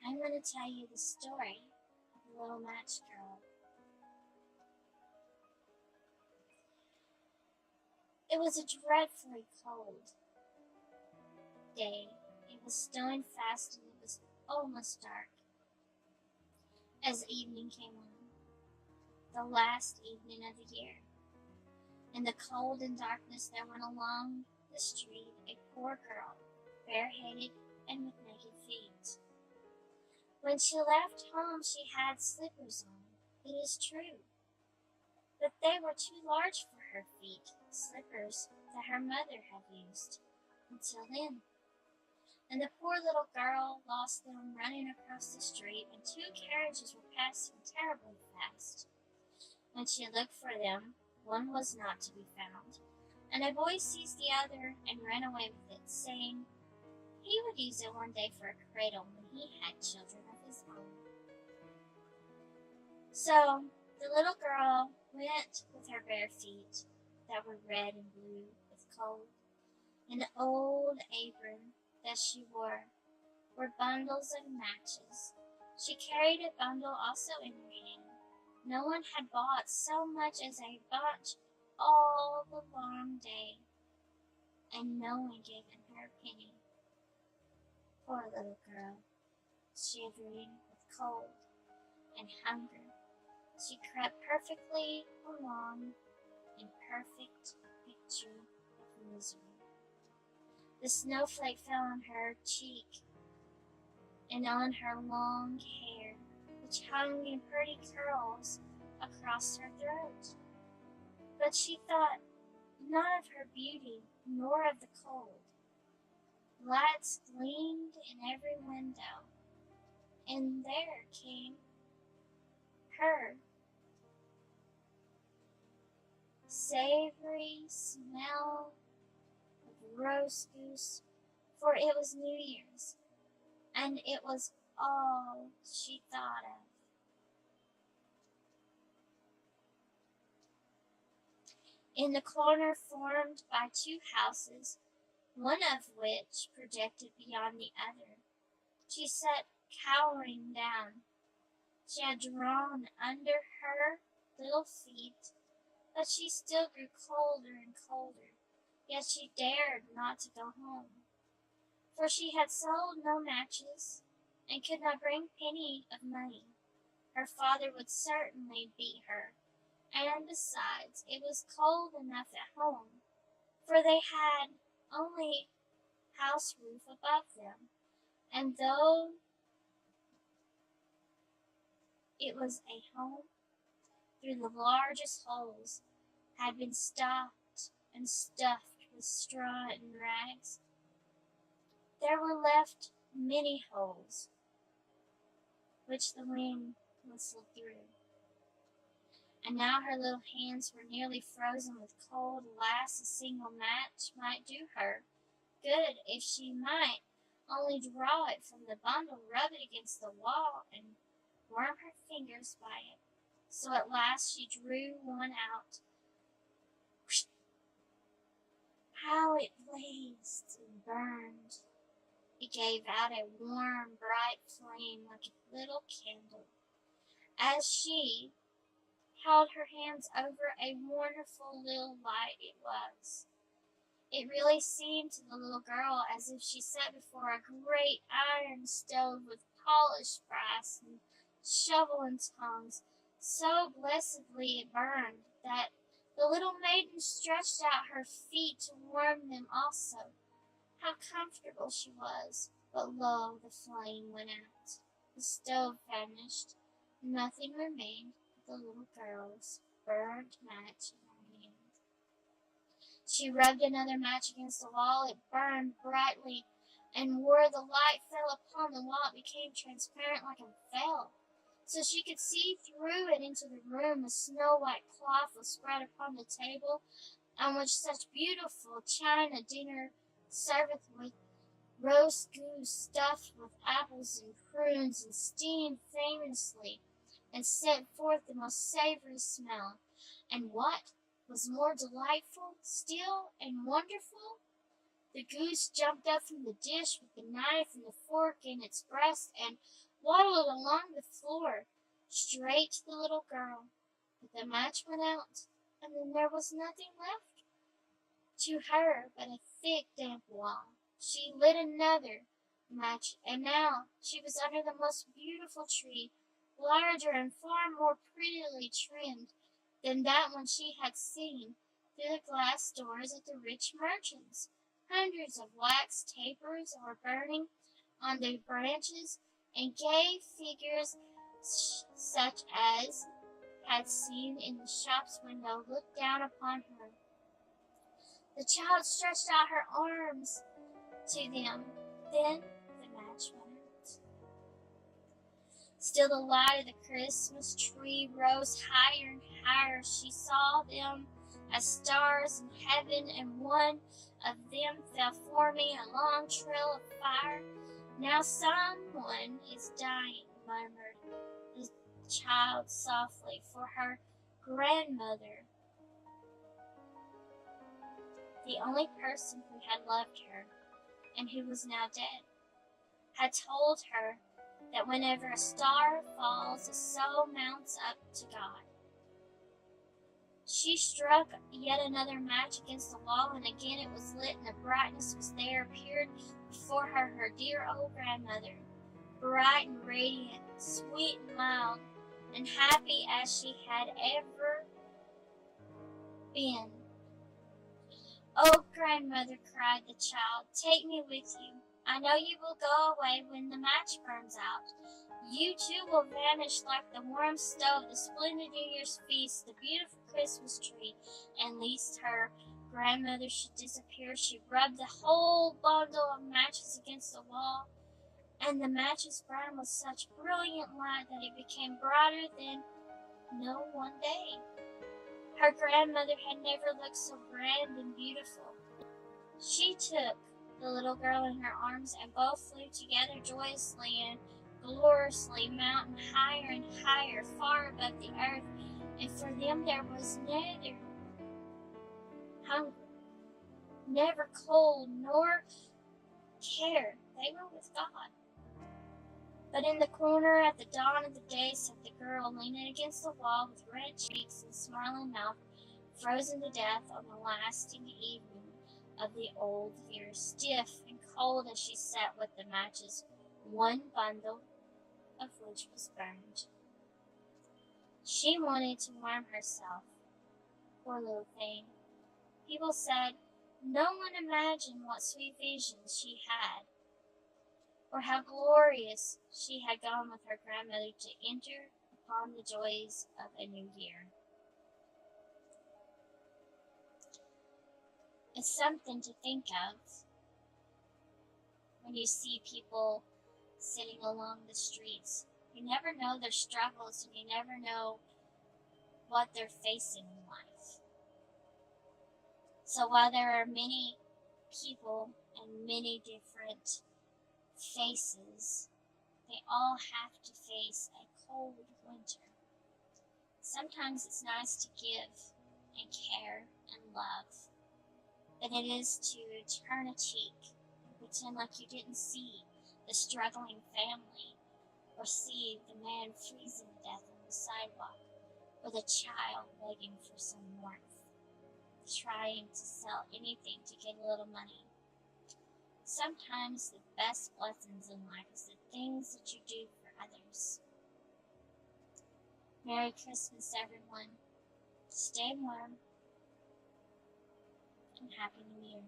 I'm going to tell you the story of the Little Match Girl. It was a dreadfully cold day. It was snowing fast and it was almost dark as evening came on, the last evening of the year. In the cold and darkness there went along the street a poor girl, bareheaded and with naked feet. When she left home she had slippers on, it is true, but they were too large for her feet, slippers that her mother had used until then. And the poor little girl lost them running across the street, and two carriages were passing terribly fast. When she looked for them, one was not to be found, and a boy seized the other and ran away with it, saying he would use it one day for a cradle when he had children of his own. So the little girl went with her bare feet that were red and blue with cold, and the old apron that she wore were bundles of matches. She carried a bundle also in her hand. No one had bought so much as a bunch all the long day, and no one gave her a penny. Poor little girl, shivering with cold and hunger, she crept perfectly along in perfect picture of misery. The snowflake fell on her cheek and on her long hair, which hung in pretty curls across her throat. But she thought not of her beauty nor of the cold. Lights gleamed in every window, and there came her savory smell of roast goose, for it was New Year's, and it was all she thought of. In the corner formed by two houses, one of which projected beyond the other, she sat cowering down. She had drawn under her little feet, but she still grew colder and colder, yet she dared not to go home, for she had sold no matches and could not bring a penny of money. Her father would certainly beat her, and besides, it was cold enough at home, for they had only house roof above them, and though it was a home through the largest holes had been stopped and stuffed with straw and rags, there were left many holes which the wind whistled through. And now her little hands were nearly frozen with cold. Alas, a single match might do her good if she might only draw it from the bundle, rub it against the wall, and warm her fingers by it. So at last she drew one out. How it blazed and burned! It gave out a warm, bright flame like a little candle. As she held her hands over a wonderful little light it was. It really seemed to the little girl as if she sat before a great iron stove with polished brass and shovel and tongs. So blessedly it burned that the little maiden stretched out her feet to warm them also. How comfortable she was! But lo, the flame went out. The stove vanished. Nothing remained but the little girl's burnt match in her hand. She rubbed another match against the wall. It burned brightly, and where the light fell upon the wall, it became transparent like a veil, so she could see through it into the room. A snow-white cloth was spread upon the table, on which such beautiful china dinner serveth with roast goose stuffed with apples and prunes, and steamed famously, and sent forth the most savory smell. And what was more delightful still and wonderful, the goose jumped up from the dish with the knife and the fork in its breast, and waddled along the floor, straight to the little girl. But the match went out, and then there was nothing left to her but a thick, damp wall. She lit another match, and now she was under the most beautiful tree, larger and far more prettily trimmed than that one she had seen through the glass doors at the rich merchants. Hundreds of wax tapers were burning on the branches, and gay figures such as had seen in the shop's window looked down upon her. The child stretched out her arms to them. Then the match went out. Still the light of the Christmas tree rose higher and higher. She saw them as stars in heaven, and one of them fell forming a long trail of fire. Now someone is dying, murmured the child softly, for her grandmother, the only person who had loved her and who was now dead, had told her that whenever a star falls, a soul mounts up to God. She struck yet another match against the wall, and again it was lit, and the brightness was there. Appeared before her her dear old grandmother, bright and radiant, sweet and mild, and happy as she had ever been. "Oh, grandmother," cried the child, "take me with you. I know you will go away when the match burns out. You too will vanish like the warm stove, the splendid New Year's feast, the beautiful Christmas tree." And lest her grandmother should disappear, she rubbed the whole bundle of matches against the wall, and the matches burned with such brilliant light that it became brighter than no one day. Her grandmother had never looked so grand and beautiful. She took the little girl in her arms, and both flew together joyously and gloriously, mounting higher and higher, far above the earth. And for them there was neither hunger, never cold, nor care. They were with God. But in the corner at the dawn of the day sat the girl, leaning against the wall with red cheeks and smiling mouth, frozen to death on the lasting evening of the old year, stiff and cold as she sat with the matches, one bundle of which was burned. She wanted to warm herself, poor little thing. People said no one imagined what sweet visions she had, or how glorious she had gone with her grandmother to enter upon the joys of a new year. It's something to think of when you see people sitting along the streets. You never know their struggles, and you never know what they're facing in life. So while there are many people and many different faces, they all have to face a cold winter. Sometimes it's nice to give and care and love, than it is to turn a cheek and pretend like you didn't see the struggling family, or see the man freezing to death on the sidewalk, or the child begging for some warmth, trying to sell anything to get a little money. Sometimes the best blessings in life is the things that you do for others. Merry Christmas, everyone. Stay warm, and Happy New Year.